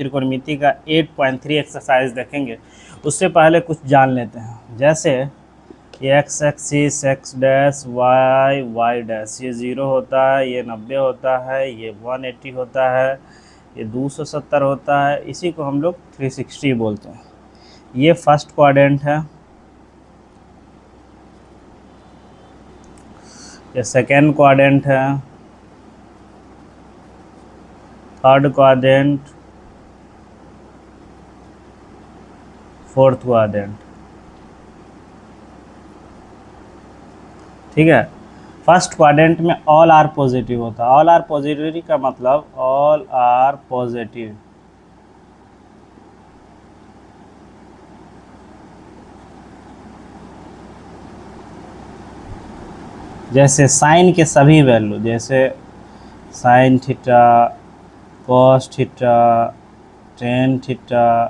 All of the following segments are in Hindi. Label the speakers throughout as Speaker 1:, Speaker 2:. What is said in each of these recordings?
Speaker 1: त्रिकोणमिति का 8.3 एक्सरसाइज देखेंगे। उससे पहले कुछ जान लेते हैं। जैसे ये X axis X dash Y Y dash, ये 0 होता है, ये 90 होता है, ये 180 होता है, ये 270 होता है। इसी को हम लोग 360 बोलते हैं। ये फर्स्ट क्वाड्रेंट है, ये सेकेंड क्वाड्रेंट है, थर्ड क्वाड्रेंट, फोर्थ क्वाड्रेंट। ठीक है। फर्स्ट क्वाड्रेंट में ऑल आर पॉजिटिव होता है। ऑल आर पॉजिटिव का मतलब ऑल आर पॉजिटिव। जैसे साइन के सभी वैल्यू, जैसे sine theta, cos theta, tan theta,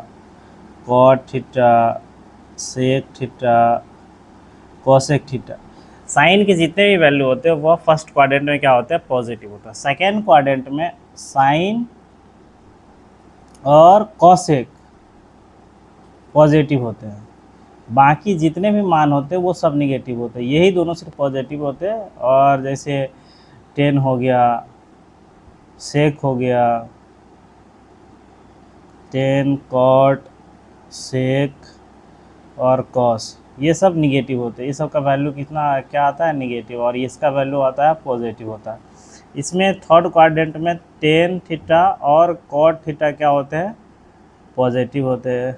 Speaker 1: cot theta, sec theta, cosec theta, sine के जितने भी वैल्यू होते हैं वो फर्स्ट क्वाड्रेंट में क्या होता है, पॉजिटिव होता है। सेकेंड क्वाड्रेंट में साइन और कोसेक पॉजिटिव होते हैं। बाकी जितने भी मान होते हैं वो सब निगेटिव होते हैं। यही दोनों सिर्फ पॉजिटिव होते हैं। और जैसे टेन हो गया, सेक हो गया, टेन, कॉट, सेक और कॉस, ये सब निगेटिव होते हैं। ये सब का वैल्यू कितना क्या आता है, निगेटिव, और इसका वैल्यू आता है पॉजिटिव होता है। इसमें थर्ड क्वाड्रेंट में टेन थीटा और कॉट थीटा क्या होते हैं, पॉजिटिव होते हैं।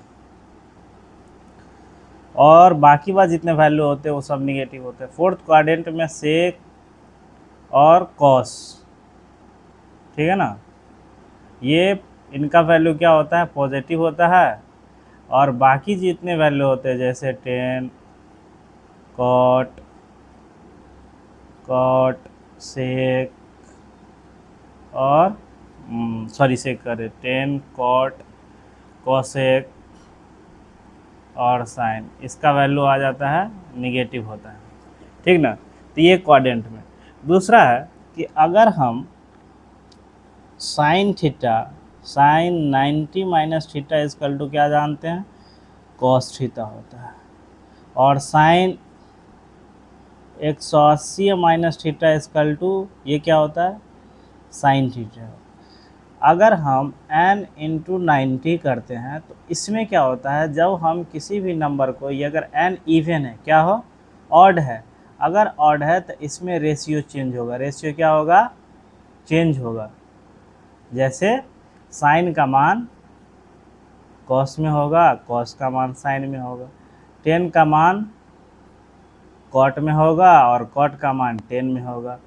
Speaker 1: और बाकी बात जितने वैल्यू होते हैं वो सब निगेटिव होते हैं। फोर्थ क्वाड्रेंट में सेक और कॉस, ठीक है ना, ये इनका वैल्यू क्या होता है, पॉजिटिव होता है। और बाकी जितने वैल्यू होते हैं जैसे टेन, कॉट, सेक और सेक करें, टेन, कॉट, कोसेक और साइन, इसका वैल्यू आ जाता है निगेटिव होता है। ठीक ना। तो ये क्वाड्रेंट में। दूसरा है कि अगर हम sine theta, sine 90 minus theta equal to क्या जानते हैं, कॉस थीटा होता है। और sine 180 minus theta equal to ये क्या होता है, साइन थीटा। अगर हम n इंटू 90 करते हैं तो इसमें क्या होता है, जब हम किसी भी नंबर को, ये अगर n इवन है, क्या हो, ऑड है, अगर ऑड है तो इसमें रेशियो चेंज होगा। रेशियो क्या होगा, चेंज होगा। जैसे साइन का मान कॉस में होगा, कॉस का मान साइन में होगा, टेन का मान कॉट में होगा और कॉट का मान टेन में होगा।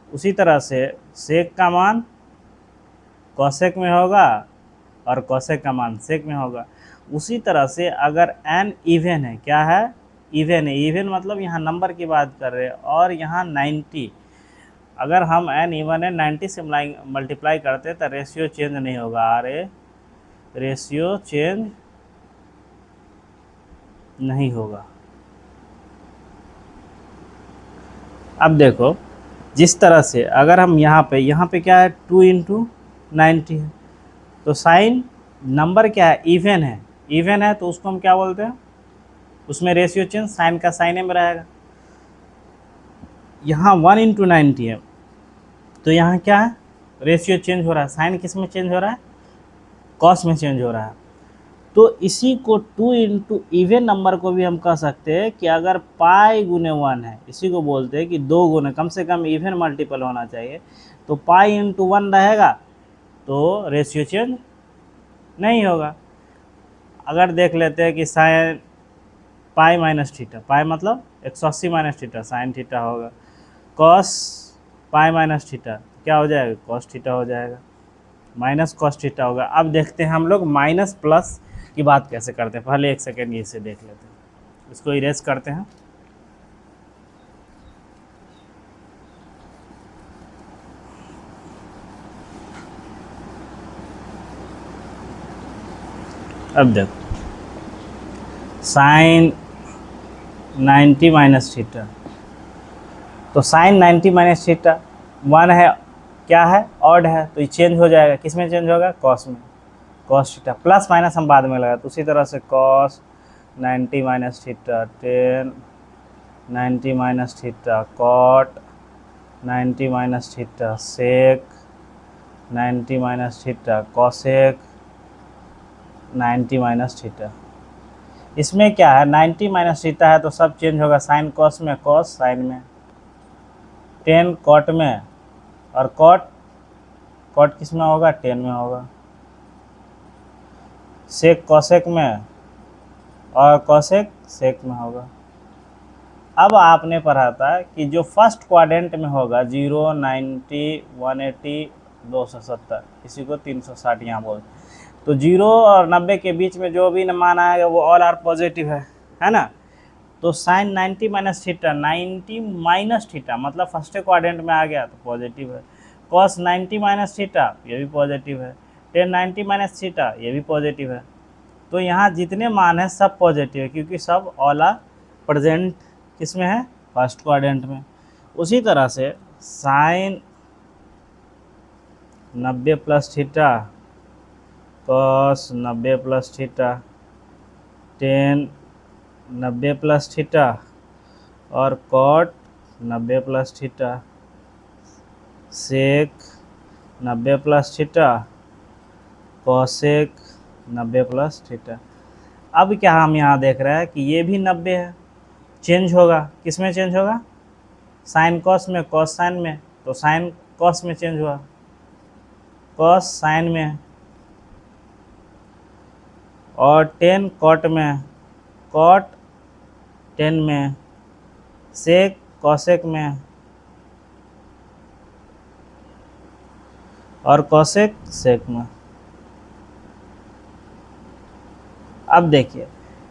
Speaker 1: उसी तरह से सेक का मान कोसेक में होगा और कोसेक का मान सेक में होगा। उसी तरह से अगर n इवन है, क्या है, इवन है। इवन मतलब यहाँ नंबर की बात कर रहे हैं। और यहाँ 90, अगर हम n इवन है 90 से मल्टीप्लाई करते हैं तो रेशियो चेंज नहीं होगा। रेशियो चेंज नहीं होगा। अब देखो, जिस तरह से अगर हम यहाँ पे क्या है, 2 इंटू 90 है, तो साइन नंबर क्या है, इवन है। इवन है तो उसको हम क्या बोलते हैं, उसमें रेशियो चेंज साइन का साइन में रहेगा। यहाँ 1 इंटू 90 है तो यहाँ क्या है, रेशियो चेंज हो रहा है। साइन किस में चेंज हो रहा है, कॉस में चेंज हो रहा है। तो इसी को 2 इंटू इवन नंबर को भी हम कह सकते हैं कि अगर पाई गुने 1 है, इसी को बोलते हैं कि 2 गुने, कम से कम इवन मल्टीपल होना चाहिए। तो पाई इंटू 1 रहेगा तो रेशियो चेंज नहीं होगा। अगर देख लेते हैं कि साइन पाई माइनस थीटा, पाई मतलब 180 माइनस थीटा, साइन थीटा होगा। कॉस पाई माइनस थीटा क्या हो जाएगा, कॉस थीटा हो जाएगा, माइनस कॉस थीटा होगा। अब देखते हैं हम लोग माइनस प्लस की बात कैसे करते हैं। पहले एक सेकेंड ये इसे देख लेते हैं, इसको इरेज करते हैं। अब देखो साइन 90 माइनस थीटा, तो साइन 90 माइनस थीटा 1 है, क्या है, ऑड है, तो ये चेंज हो जाएगा। किस में चेंज होगा, कॉस में। कॉस थीटा, प्लस माइनस हम बाद में लगा, तो उसी तरह से cos 90 minus theta, tan 90 minus theta, cot 90 minus theta, sec 90 minus theta, cosec 90 minus theta. इसमें क्या है, 90 माइनस थीटा है तो सब चेंज होगा, साइन कॉस में, कॉस साइन में, टेन कॉट में, और कॉट कॉट किस में होगा, टेन में होगा, सेक कॉसेक में, और कॉसेक सेक में होगा। अब आपने पढ़ा था कि जो फर्स्ट क्वाड्रेंट में होगा 0, 90, 180, 270, इसी को 360 यहाँ बोलते, तो 0 और 90 के बीच में जो भी मान आएगा वो ऑल आर पॉजिटिव है ना। तो sine 90 minus theta, 90 minus theta मतलब फर्स्ट क्वाड्रेंट में आ गया तो पॉजिटिव है, कॉस 90 माइनस थीटा ये भी पॉजिटिव है, टेन 90 माइनस थीटा ये भी पॉजिटिव है। तो यहाँ जितने मान हैं सब पॉजिटिव है क्योंकि सब ऑल आर प्रेजेंट किस में है, फर्स्ट क्वाड्रेंट में। उसी तरह से sine 90 plus theta, cos 90 plus theta, tan 90 plus theta, और cot 90 plus theta, sec 90 plus theta, cosec 90 plus theta. अब क्या हम यहाँ देख रहे हैं कि ये भी 90 है, चेंज होगा, किस में चेंज होगा, साइन कॉस में, कॉस साइन में, तो साइन कॉस में चेंज हुआ, कॉस साइन में, और टेन कॉट में, कॉट टेन में, सेक कॉसेक में, और कॉसेक सेक में। अब देखिए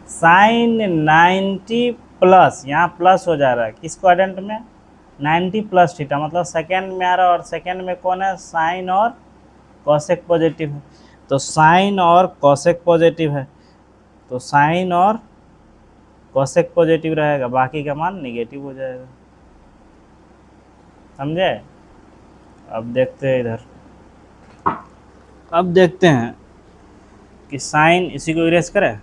Speaker 1: साइन 90 प्लस, यहाँ प्लस हो जा रहा है किस क्वाड्रेंट में, 90 प्लस थीटा मतलब सेकेंड में आ रहा है, और सेकेंड में कौन है, साइन और कॉसेक पॉजिटिव है, तो साइन और कॉसेक पॉजिटिव है, तो साइन और कॉसेक पॉजिटिव रहेगा, बाकी का मान निगेटिव हो जाएगा, समझे। अब देखते हैं इधर, अब देखते हैं कि साइन, इसी को इरेज करें,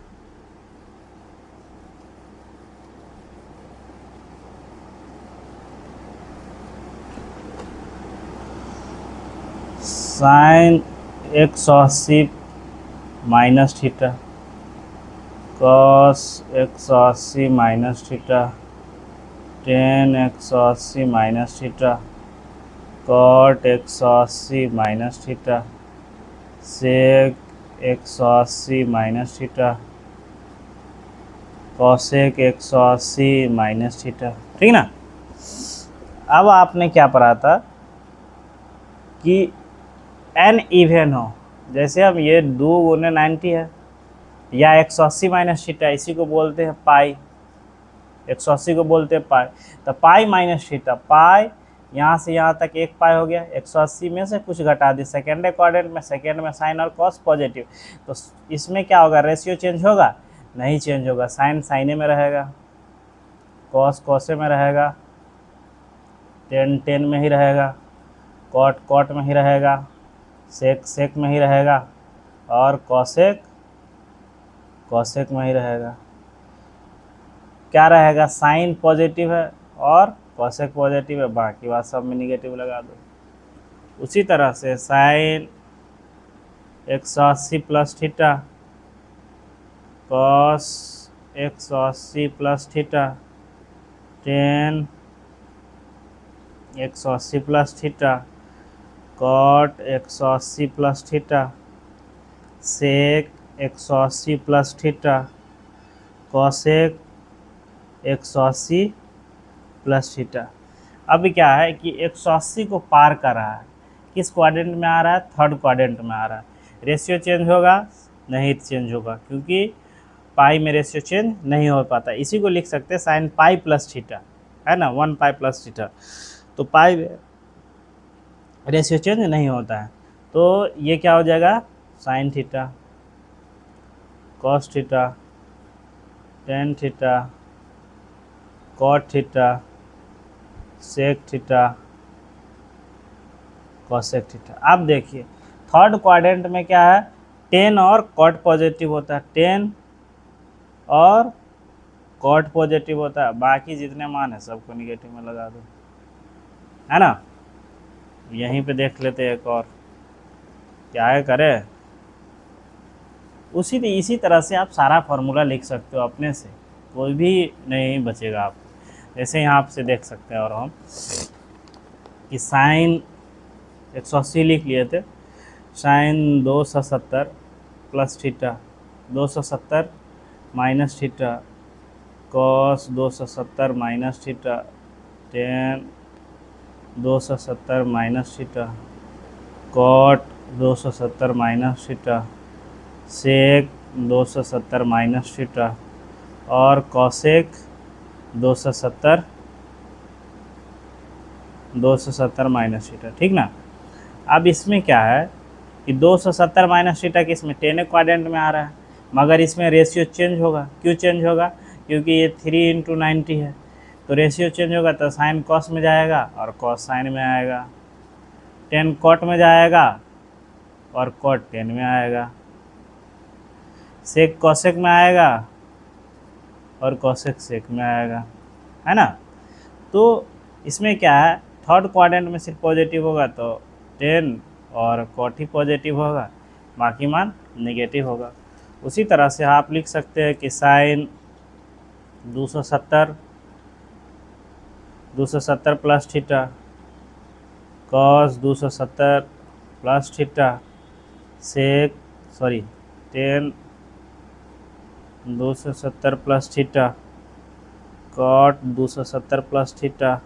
Speaker 1: sine 180 minus theta, cos 180 minus theta, tan 180 minus theta, cot 180 minus theta, sec 180 minus theta, cosec 180 minus theta, ठीक ना। अब आपने क्या पढ़ा था कि एन इवन हो, जैसे अब ये 2 गुने 90 है, या 180 माइनस थीटा, इसी को बोलते हैं पाई, 180 को बोलते हैं पाई, तो पाई माइनस थीटा, पाई यहाँ से यहाँ तक एक पाई हो गया, 180 में से कुछ घटा दी, सेकेंड क्वाड्रेंट में, सेकेंड में साइन और कॉस पॉजिटिव, तो इसमें क्या होगा, रेशियो चेंज होगा, नहीं चेंज होगा, साइन साइने में रहेगा, कॉस कॉसे में रहेगा, टेन टेन में ही रहेगा, कॉट कॉट में ही रहेगा, सेक सेक में ही रहेगा, और कॉसेक कॉसेक में ही रहेगा। क्या रहेगा, साइन पॉजिटिव है और कॉसेक पॉजिटिव है, बाकी बात सब में निगेटिव लगा दो। उसी तरह से sine 180 plus theta, cos 180 plus theta, tan 180 plus theta, cot 180 plus theta, sec 180 plus theta, cosec 180 plus theta. अब क्या है कि 180 को पार कर रहा है, किस क्वाड्रेंट में आ रहा है, थर्ड क्वाड्रेंट में आ रहा है, रेशियो चेंज होगा, नहीं चेंज होगा क्योंकि पाई में रेशियो चेंज नहीं हो पाता, इसी को लिख सकते हैं साइन पाई प्लस थीटा, है ना, 1 पाई प्लस थीटा, तो पाई रेशियो चेंज नहीं होता है, तो ये क्या हो जाएगा, sine theta, cos theta, tan theta, cot theta, sec theta, cosec theta. अब देखिए थर्ड क्वाड्रेंट में क्या है, 10 और कॉट पॉजिटिव होता है, 10 और कॉट पॉजिटिव होता है, बाकी जितने मान है सबको निगेटिव में लगा दो, है ना। यहीं पे देख लेते हैं एक और, क्या है करें। इसी तरह से आप सारा फार्मूला लिख सकते हो अपने से, कोई भी नहीं बचेगा आप। जैसे यहाँ आप से देख सकते हैं और हम कि साइन 180 लिख लिए थे, sine 270 plus theta, 270 minus theta, cos 270 minus theta, tan 270 minus theta, cot 270 minus theta, sec 270 minus theta और कॉसेक 270 माइनस थीटा, ठीक ना। अब इसमें क्या है कि 270 माइनस थीटा किस में, 10 क्वाड्रेंट में आ रहा है, मगर इसमें रेशियो चेंज होगा। क्यों चेंज होगा, क्योंकि ये 3 × 90 है, तो रेशियो चेंज होगा, तो साइन कॉस में जाएगा और कॉस साइन में आएगा, 10 कॉट में जाएगा और कॉट 10 में आएगा, सेक कॉसेक में आएगा और कॉसेक सेक में आएगा, है ना। तो इसमें क्या है, थर्ड क्वाड्रेंट में सिर्फ पॉजिटिव होगा तो 10 और कॉट ही पॉजिटिव होगा, बाकी मान नेगेटिव होगा। उसी तरह से आप लिख सकते हैं कि sine 270 plus theta, cos 270 plus theta, sec 10 270 plus theta, cot 270 plus theta,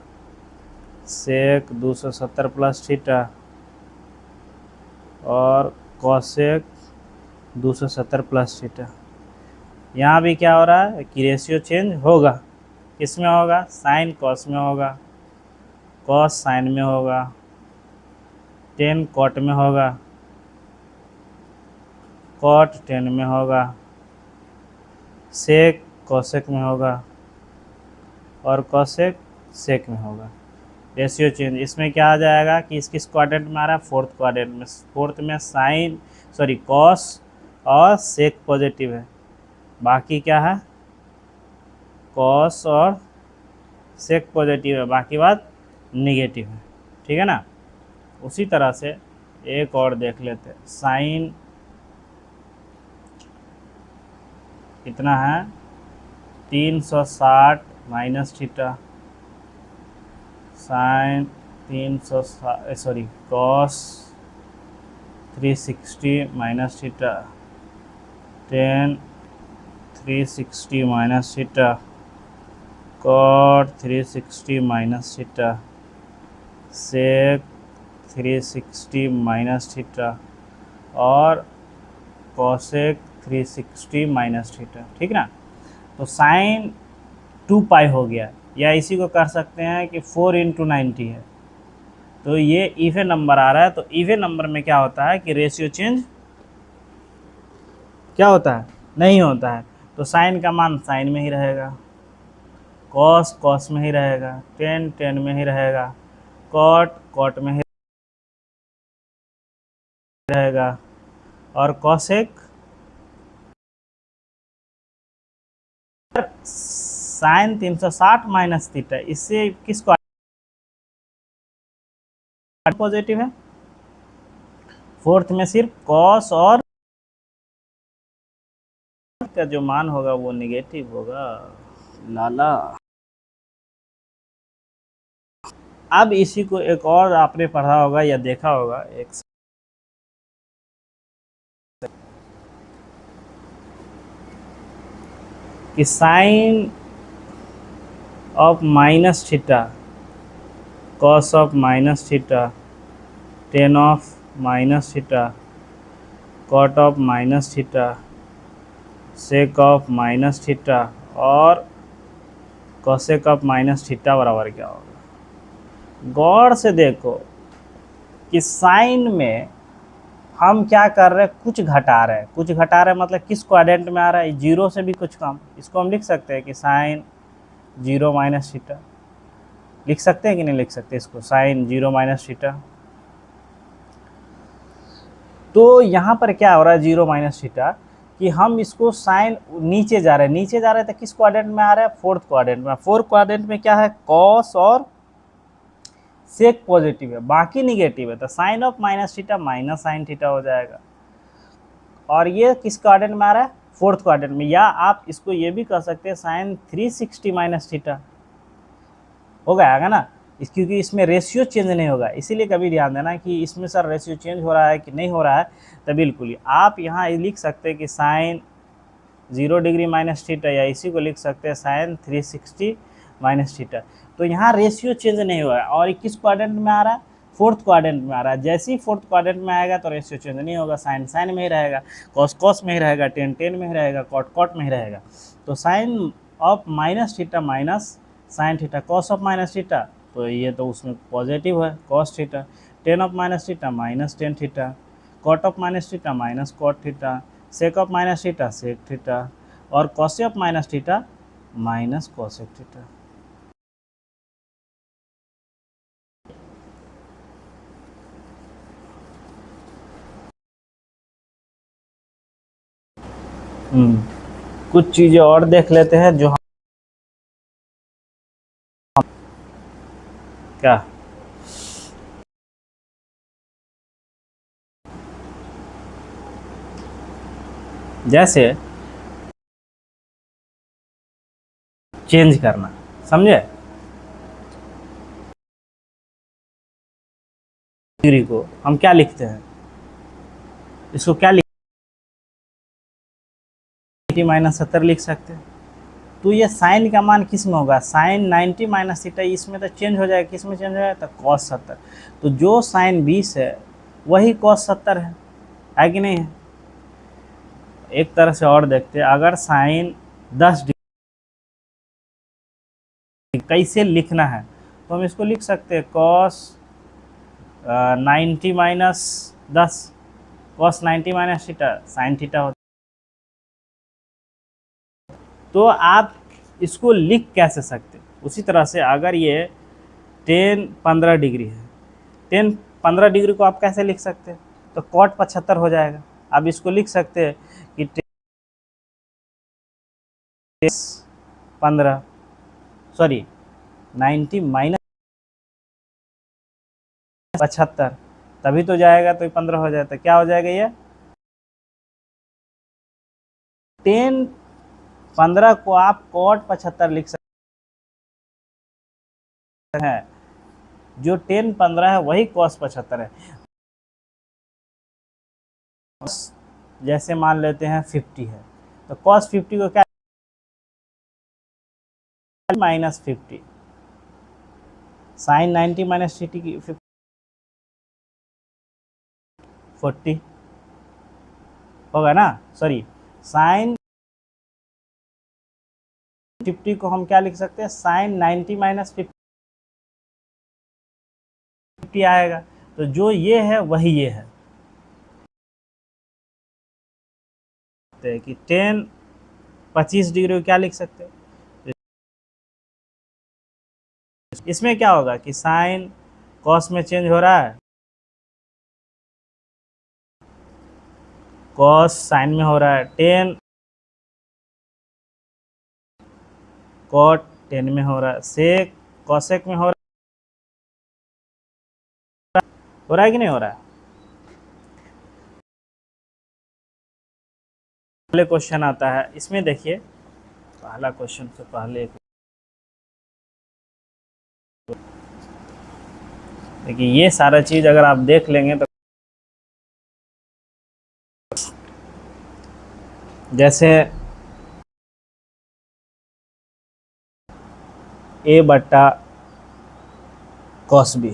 Speaker 1: sec 270 plus theta और कॉसेक 270 प्लस थीटा। यहाँ भी क्या हो रहा है कि रेशियो चेंज होगा, किस में होगा, साइन कॉस में होगा, कॉस साइन में होगा, 10 कॉट में होगा, कॉट 10 में होगा, सेक कॉसेक में होगा और कॉसेक सेक में होगा। रेशियो चेंज इसमें क्या आ जाएगा कि किस क्वाड्रेंट में आ रहा है, फोर्थ क्वाड्रेंट में। फोर्थ में साइन कॉस और सेक पॉजिटिव है, बाकी क्या है, कॉस और सेक पॉजिटिव है, बाकी बात निगेटिव है, ठीक है ना। उसी तरह से एक और देख लेते हैं, साइन कितना है 360 minus theta, sine 360 cos 360 minus theta, tan 360 minus theta, cot 360 minus theta, sec 360 minus theta और कॉसेक 360 माइनस थीटा, ठीक ना। तो साइन 2 पाई हो गया, या इसी को कर सकते हैं कि 4 × 90 है, तो ये इवन नंबर आ रहा है। तो इवन नंबर में क्या होता है कि रेशियो चेंज क्या होता है, नहीं होता है, तो साइन का मान साइन में ही रहेगा, कॉस कॉस में ही रहेगा, टेन टेन में ही रहेगा, कॉट कॉट में ही रहेगा और कॉसेक साइन 360 माइनस थीटा, इससे किसको पॉजिटिव है, फोर्थ में सिर्फ कॉस और का जो मान होगा वो निगेटिव होगा, लाला। अब इसी को एक और आपने पढ़ा होगा या देखा होगा, एक कि sine of minus theta, cos of minus theta, tan of minus theta, cot of minus theta, sec of minus theta और कॉसेक ऑफ माइनस थीटा बराबर क्या होगा। गौर से देखो कि साइन में हम क्या कर रहे हैं, कुछ घटा रहे हैं, कुछ घटा रहे हैं मतलब किस क्वाड्रेंट में आ रहा है, जीरो से भी कुछ कम। इसको हम लिख सकते हैं कि साइन 0 माइनस थीटा, लिख सकते हैं कि नहीं लिख सकते इसको, साइन 0 माइनस थीटा। तो यहाँ पर क्या हो रहा है 0 माइनस थीटा, कि हम इसको साइन नीचे जा रहे हैं, नीचे जा रहे हैं तो किस क्वाड्रेंट में आ रहा है, फोर्थ क्वाड्रेंट में। फोर्थ क्वाड्रेंट में क्या है, कॉस और सेक पॉजिटिव है, बाकी निगेटिव है, तो sine of minus theta minus sine theta हो जाएगा। और ये किस क्वाड्रेंट में आ रहा है, फोर्थ क्वाड्रेंट में। या आप इसको ये भी कह सकते हैं साइन 360 माइनस थीटा हो गया ना, क्योंकि इसमें रेशियो चेंज नहीं होगा। इसीलिए कभी ध्यान देना कि इसमें सर रेशियो चेंज हो रहा है कि नहीं हो रहा है, तो बिल्कुल आप यहाँ लिख सकते हैं कि साइन 0 डिग्री माइनस थीटा, या इसी को लिख सकते हैं साइन 360 माइनस थीटा। तो यहाँ रेशियो चेंज नहीं हुआ है। और किस क्वाड्रेंट में आ रहा है, फोर्थ क्वाड्रेंट में आ रहा है। जैसे ही फोर्थ क्वाड्रेंट में आएगा तो रेशियो चेंज नहीं होगा, साइन साइन में ही रहेगा, कॉस कॉस में ही रहेगा, टेन टेन में ही रहेगा, कॉट कॉट में ही रहेगा। तो sine of minus theta minus sine theta, cos of minus theta, तो ये तो उसमें पॉजिटिव है cos theta, tan of minus theta minus tan theta, cot of minus theta minus cot theta, sec of minus theta sec theta, और cos of minus theta minus cosec theta. कुछ चीजें और देख लेते हैं जो हम क्या, जैसे चेंज करना, समझे, डिग्री को हम क्या लिखते हैं, इसको क्या लिखते हैं, माइनस 70 लिख सकते हैं। तो ये साइन का मान किस में होगा, साइन 90 माइनस थीटा, इसमें तो चेंज हो जाएगा, किस में चेंज हो जाएगा, तो कॉस 70। तो जो साइन 20 है वही कॉस 70 है कि नहीं है। एक तरह से और देखते हैं, अगर साइन 10 डिग्री कैसे लिखना है, तो हम इसको लिख सकते हैं cos 90 minus 10, cos 90 minus theta sine theta होता। तो आप इसको लिख कैसे सकते, उसी तरह से अगर ये 10-15 डिग्री है, 10-15 डिग्री को आप कैसे लिख सकते हैं, तो कॉट 75 हो जाएगा। आप इसको लिख सकते हैं कि 15 सॉरी 90 माइनस 75, तभी तो जाएगा, तो 15 हो जाता है, क्या हो जाएगा ये 10-15 को आप कॉट 75 लिख सकते हैं। जो 10-15 है वही कॉस 75 है। जैसे मान लेते हैं 50 है, तो कॉस 50 को क्या माइनस 50, साइन 90 माइनस 50 की 40 होगा ना, सॉरी साइन 50 को हम क्या लिख सकते हैं, साइन 90 माइनस 50 आएगा। तो जो ये है वही ये है, कि 10-25 डिग्री को क्या लिख सकते हैं। इसमें क्या होगा कि साइन कॉस में चेंज हो रहा है, कॉस साइन में हो रहा है, 10 कॉट 10 में हो रहा है, सेक कॉसेक में हो रहा है कि नहीं हो रहा है। पहले क्वेश्चन आता है, इसमें देखिए पहला क्वेश्चन से पहले देखिए ये सारा चीज अगर आप देख लेंगे तो जैसे a बट्टा कॉस बी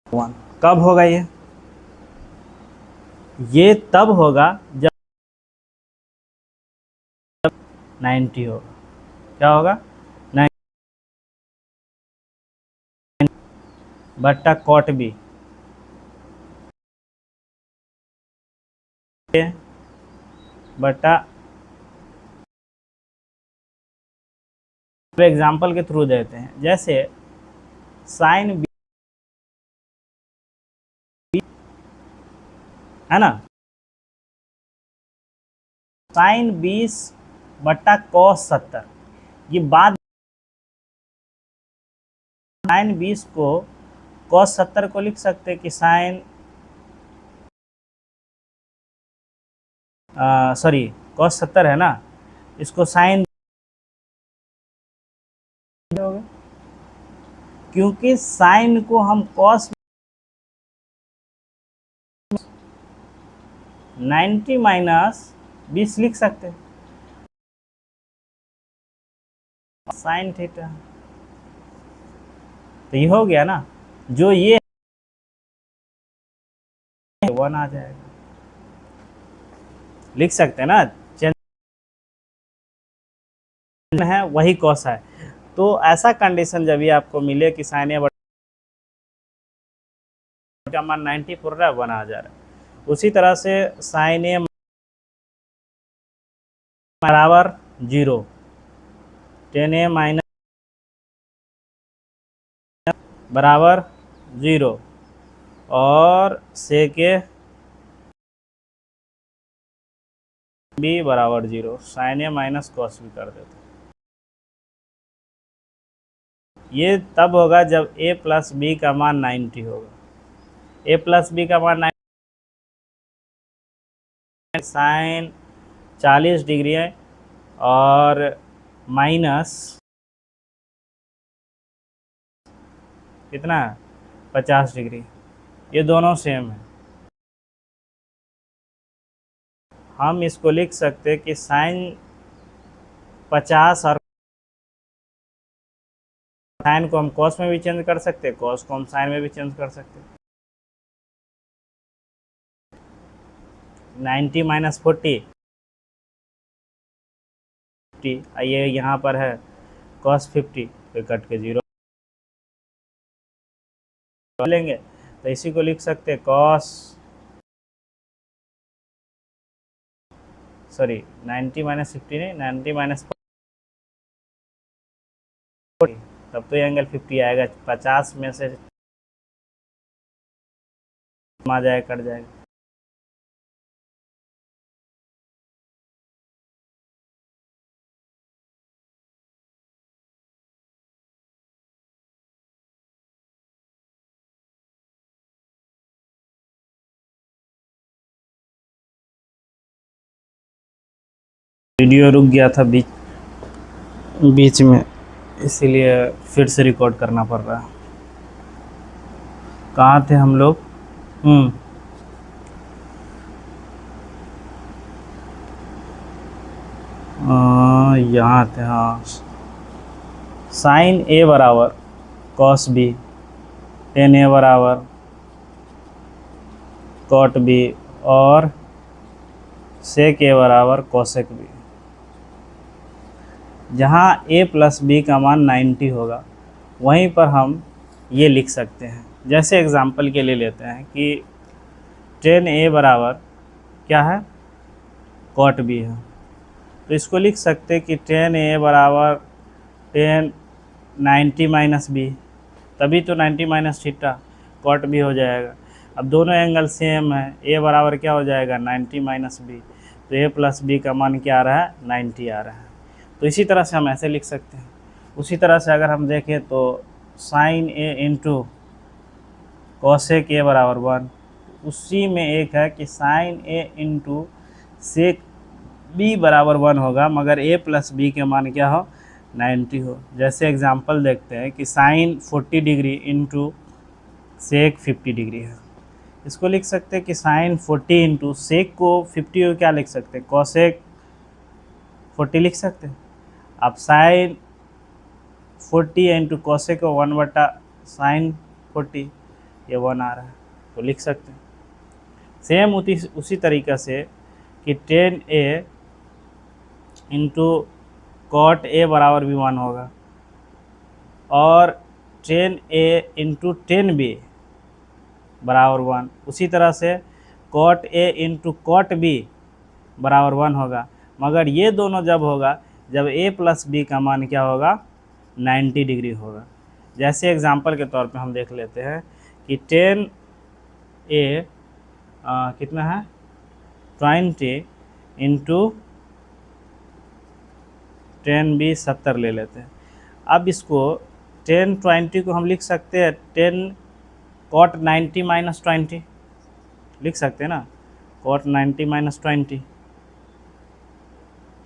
Speaker 1: 1 कब होगा, ये तब होगा जब 90 होगा। क्या होगा, 90 बट्टा कॉट बी बट्टा, एग्जाम्पल के थ्रू देते हैं, जैसे साइन बी है ना। साइन 20/cos 70, ये बात साइन 20 को cos 70 को लिख सकते हैं कि साइन सॉरी cos 70 है ना, इसको साइन क्योंकि साइन को हम cos 90 - 20 लिख सकते हैं, साइन थीटा। तो ये हो गया ना, जो ये 1 आ जाएगा, लिख सकते हैं ना, चेंज है वही कॉस है। तो ऐसा कंडीशन जब ये आपको मिले कि साइन ए का मान 90 पुर रहा है, 1 आ जा रहा है, उसी तरह से साइन ए बराबर 0, tan A माइनस बराबर 0 और सेक ए बी बराबर 0, साइन ए माइनस कॉस भी कर देते। ये तब होगा जब a प्लस बी का मान 90 होगा। a प्लस बी का मान 90, साइन 40 डिग्री है और माइनस कितना 50 डिग्री, ये दोनों सेम है। हम इसको लिख सकते हैं कि साइन 50 और साइन को हम कॉस में भी चेंज कर सकते हैं, कॉस को हम साइन में भी चेंज कर सकते हैं। 90 - 40, ये यहाँ पर है cos 50, तो कट के 0 लेंगे, तो इसी को लिख सकते हैं cos 90 - 50 नहीं, 90 - 40, तब तो ये एंगल 50 आएगा। 50 में से आ जाएगा, कट जाएगा। वीडियो रुक गया था बीच में, इसीलिए फिर से रिकॉर्ड करना पड़ रहा है। कहाँ थे हम लोग? यहाँ थे, हाँ। साइन ए बराबर कॉस बी, टेन ए बराबर कॉट बी और सेक ए बराबर कोसेक बी। जहाँ a प्लस बी का मान 90 होगा, वहीं पर हम ये लिख सकते हैं। जैसे एग्जांपल के लिए लेते हैं कि टेन ए बराबर क्या है, कॉट बी है, तो इसको लिख सकते हैं कि टेन ए बराबर 90 - बी, तभी तो 90 - थीटा कॉट बी हो जाएगा। अब दोनों एंगल सेम है, a बराबर क्या हो जाएगा 90 - बी, तो a प्लस बी का मान क्या आ रहा है 90 आ रहा है। तो इसी तरह से हम ऐसे लिख सकते हैं। उसी तरह से अगर हम देखें तो sine A into cosec A बराबर 1, उसी में एक है कि sine A into sec B बराबर 1 होगा, मगर a प्लस बी के मान क्या हो 90 हो। जैसे एग्जांपल देखते हैं कि sine 40 degree into sec 50 degree है, इसको लिख सकते हैं कि साइन 40 इंटू सेक को 50 को क्या लिख सकते हैं, कॉसेक 40 लिख सकते हैं। अब साइन 40 इंटू कॉसेक को 1/साइन 40, ये 1 आ रहा है, तो लिख सकते हैं। सेम उसी तरीक़े से कि tan A into cot A बराबर भी 1 होगा और tan A into tan B बराबर 1, उसी तरह से cot A into cot B बराबर 1 होगा। मगर ये दोनों जब होगा जब a प्लस बी का मान क्या होगा 90 डिग्री होगा। जैसे एग्जांपल के तौर पे हम देख लेते हैं कि टेन ए कितना है 20 इंटू 10b 70 ले लेते हैं। अब इसको 10 20 को हम लिख सकते हैं 10 cot 90 माइनस 20 लिख सकते हैं ना, cot 90 माइनस 20,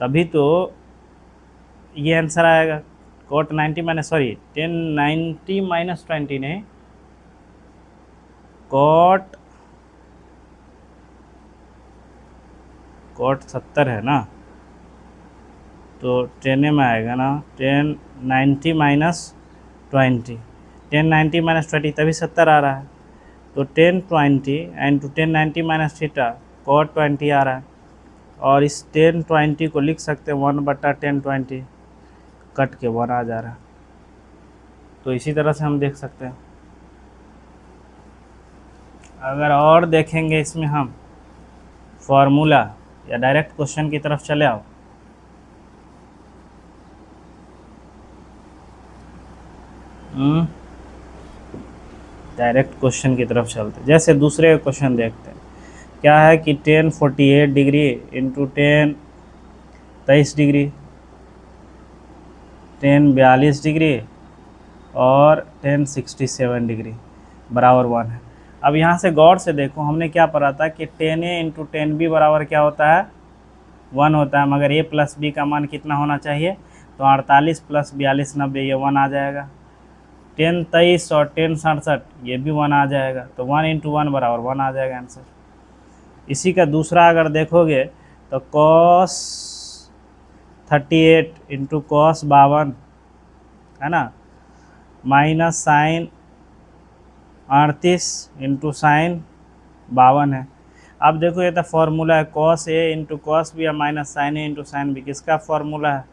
Speaker 1: तभी तो ये आंसर आएगा। cot 90 माइनस 10 90 माइनस 20 नहीं, cot 70 है ना, तो 10 में आएगा ना 10 90 माइनस 20, 10 90 माइनस 20 तभी 70 आ रहा है। तो 10 20 and to 10 90 minus theta cot 20 आ रहा है, और इस 10 20 को लिख सकते हैं 1/10 20, कट के 1 आ जा रहा है। तो इसी तरह से हम देख सकते हैं। अगर और देखेंगे इसमें हम फॉर्मूला, या डायरेक्ट क्वेश्चन की तरफ चले आओ। डायरेक्ट क्वेश्चन की तरफ चलते, जैसे दूसरे क्वेश्चन देखते हैं। क्या है कि 10 48 डिग्री इंटू 10 23 डिग्री, 10 42 डिग्री और 10 67 डिग्री बराबर 1 है। अब यहाँ से गौर से देखो, हमने क्या पढ़ा था कि 10a इंटू 10b बराबर क्या होता है 1 होता है, मगर a प्लस b का मान कितना होना चाहिए, तो 48 प्लस 42 90, ये 1 आ जाएगा। 10 23 और 10 67 ये भी 1 आ जाएगा, तो 1 इंटू 1 बराबर 1 आ जाएगा आंसर। इसी का दूसरा अगर देखोगे तो cos 38 इंटू cos 52 है ना, माइनस साइन 38 इंटू साइन 52 है। अब देखो ये तो फॉर्मूला है cos a into cos B minus sine a into sine B, किसका फॉर्मूला है,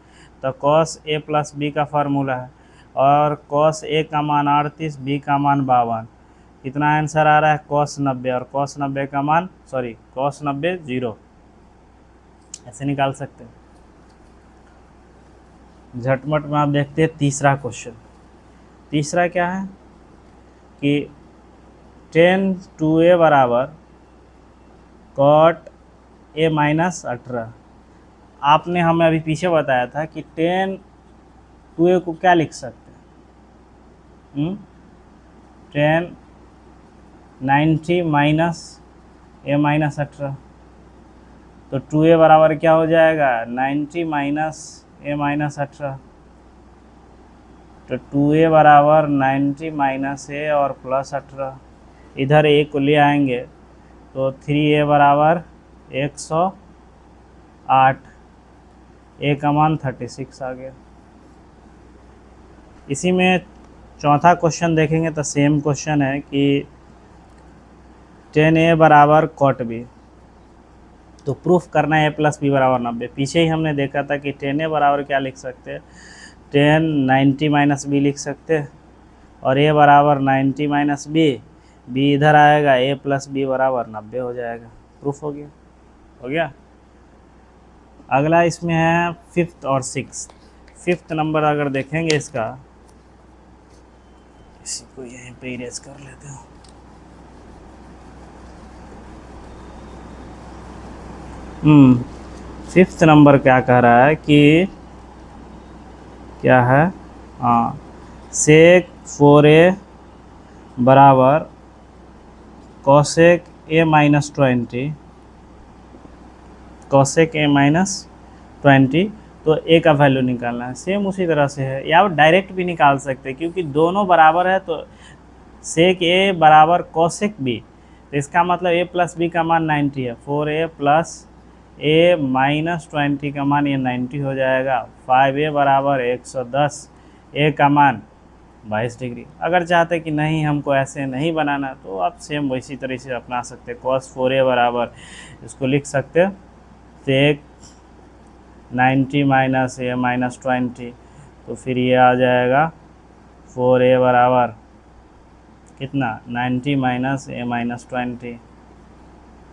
Speaker 1: तो cos a प्लस b का फॉर्मूला है, और cos a का मान 38 b का मान 52, कितना आंसर आ रहा है cos 90, और cos 90 का मान cos 90 0, ऐसे निकाल सकते हैं। झटमट में आप देखते हैं तीसरा क्वेश्चन। तीसरा क्या है कि 10 2a बराबर cot a माइनस 18। आपने हमें अभी पीछे बताया था कि 10 2a को क्या लिख सकते हैं, 10 90 माइनस a माइनस 18, तो 2a बराबर क्या हो जाएगा 90 माइनस a माइनस 18, तो 2a बराबर 90 माइनस a और प्लस 18, इधर a को ले आएंगे तो 3a बराबर 108, a का मान 36 आ गया। इसी में चौथा क्वेश्चन देखेंगे तो सेम क्वेश्चन है कि 10a बराबर cot b, तो प्रूफ करना है a प्लस बी बराबर 90। पीछे ही हमने देखा था कि 10a बराबर क्या लिख सकते हैं 10 90 माइनस बी लिख सकते हैं, और a बराबर 90 माइनस बी, b इधर आएगा, a प्लस बी बराबर 90 हो जाएगा। प्रूफ हो गया। अगला इसमें है 5th और 6th। 5th नंबर अगर देखेंगे इसका, इसी को यहीं पे इरेज कर लेते हैं। फिफ्थ नंबर क्या कह रहा है कि क्या है, हाँ, सेक 4a बराबर cosec a minus 20, cosec a minus 20, तो a का वैल्यू निकालना है। सेम उसी तरह से है, या आप डायरेक्ट भी निकाल सकते हैं, क्योंकि दोनों बराबर है, तो सेक a बराबर कॉसेक b, तो इसका मतलब a प्लस b का मान 90 है, 4a प्लस a माइनस 20 का मान ये 90 हो जाएगा। 5a बराबर 110, a का मान 22 डिग्री। अगर चाहते कि नहीं हमको ऐसे नहीं बनाना, तो आप सेम वैसी तरह से अपना सकते। cos 4a बराबर इसको लिख सकते सेक 90 माइनस a माइनस 20, तो फिर ये आ जाएगा 4a बराबर कितना 90 माइनस a माइनस 20,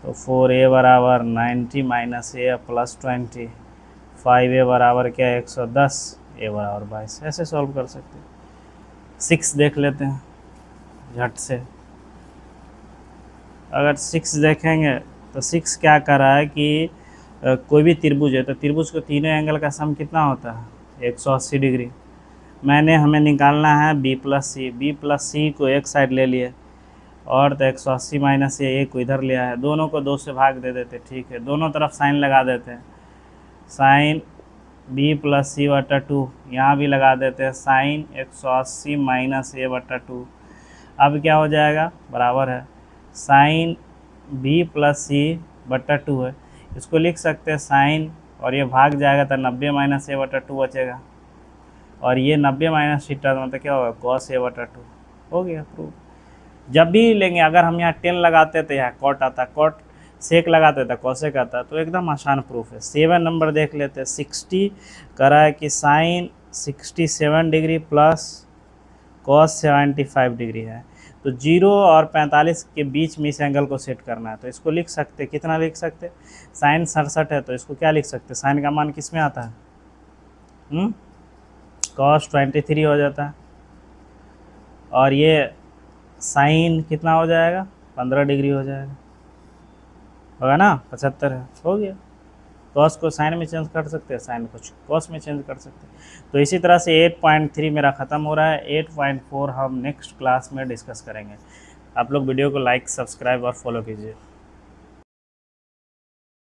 Speaker 1: तो 4a बराबर 90 माइनस a प्लस 20, 5a बराबर क्या 110, a बराबर 22। ऐसे सॉल्व कर सकते हैं। 6 देख लेते हैं झट से। अगर 6 देखेंगे तो 6 क्या कर रहा है कि कोई भी त्रिभुज है तो त्रिभुज को तीनों एंगल का सम कितना होता है 180 डिग्री। हमें निकालना है बी प्लस सी को एक साइड ले लिए और तो 180 माइनस ये को इधर लिया है, दोनों को 2 से भाग दे देते, ठीक है, दोनों तरफ साइन लगा देते हैं, साइन बी प्लस सी बटा 2, यहाँ भी लगा देते हैं साइन 180 माइनस ए बटा 2। अब क्या हो जाएगा, बराबर है साइन बी प्लस सी बटा 2 है, इसको लिख सकते हैं साइन, और ये भाग जाएगा तो 90 माइनस ए बटा 2 बचेगा, और ये 90 माइनस थीटा मतलब क्या होगा कॉस ए बटा 2। हो गया प्रूफ। जब भी लेंगे अगर हम यहाँ 10 लगाते तो यहाँ कॉट आता, कॉट सेक लगाते तो कॉसेक आता, तो एकदम आसान प्रूफ है। 7 नंबर देख लेते हैं। 60 करा है कि sine 67 degree plus cos 75 degree है, तो 0 और 45 के बीच में इस एंगल को सेट करना है, तो इसको लिख सकते, कितना लिख सकते, साइन 67 है तो इसको क्या लिख सकते, साइन का मान किस में आता है कॉस 23 हो जाता है, और ये साइन कितना हो जाएगा 15 डिग्री हो जाएगा, होगा ना 75 है, हो गया। कॉस को साइन में चेंज कर सकते हैं, साइन को कॉस में चेंज कर सकते हैं। तो इसी तरह से 8.3 मेरा ख़त्म हो रहा है, 8.4 हम नेक्स्ट क्लास में डिस्कस करेंगे। आप लोग वीडियो को लाइक, सब्सक्राइब और फॉलो कीजिए।